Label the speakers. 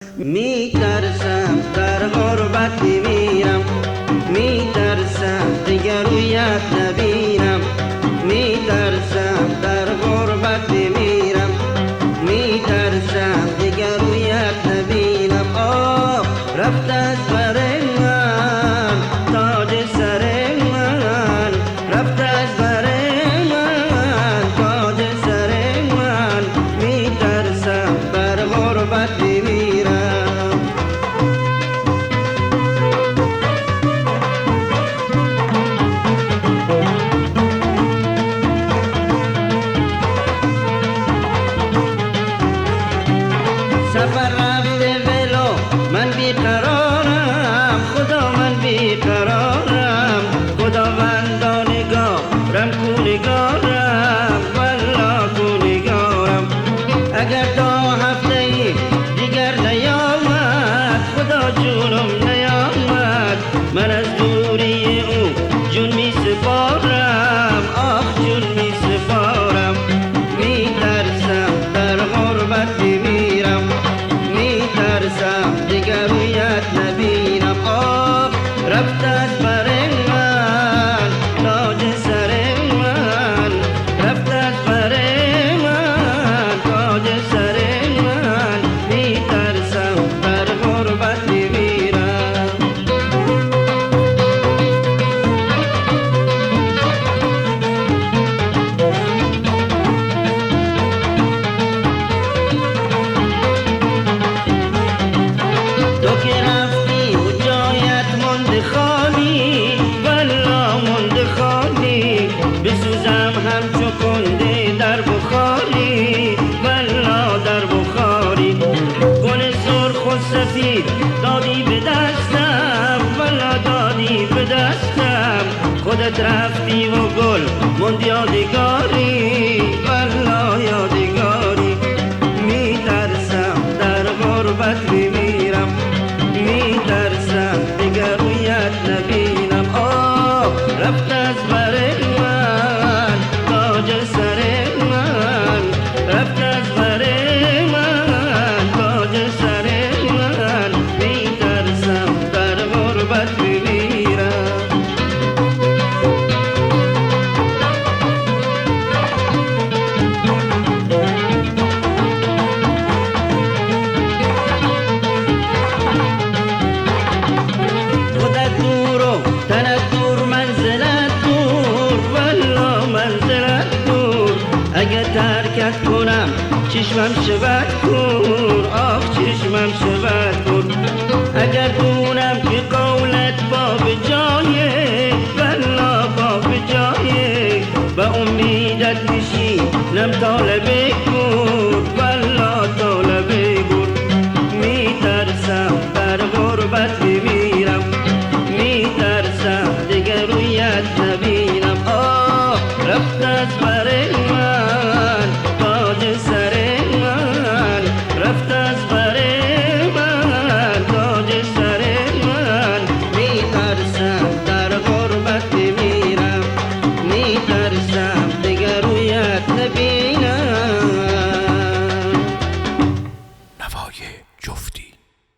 Speaker 1: میترسم در غربت میمیرم، میترسم دیگر رویت نبینم، میترسم در غربت میمیرم، میترسم دیگر رویت نبینم. آه رفت از بر من تاج سر من، رفت از بر من تاج سر من، میترسم در غربت میمیرم. سفر رفته ولو من بیقرارم، خدا من بیقرارم، خداوندا نگارم کو نگارم، والله کو نگارم. اگر تا هفته ای دیگر نیامد، خدا جونم نیامد، من از دوری او جون می سپارم، آخ جون می سپارم. میترسم در غربت میمیرم، میترسم دیگر رویت نبینم. آه رفت از بر من تاج سر من، رفت از بر من تاج سر من، میترسم در غربت میمیرم. تو که رفتی و جایت مونده خالی، والله مونده خالی، بسوزم همچو کنده در بخاری، والله در بخاری. گل سرخ و سفید دادی به دستم، والله دادی به دستم، خودت رفتی و گل موند یادگاری، والله یادگاری. میترسم در غربت میمیرم، میترسم دیگر رویت نبینم. آه رفت از بر من تاج سر من، رفت از بر من تاج سر من، میترسم در غربت میمیرم. خودت دور و تنت دور، منزلت دور، والله منزلت دور. اگه ترکت کنم چشمم شود کور، آخ چشمم شود کور. اگر دونم که قولت با به جایه، والله با به جایه، به امیدت میشینم طالب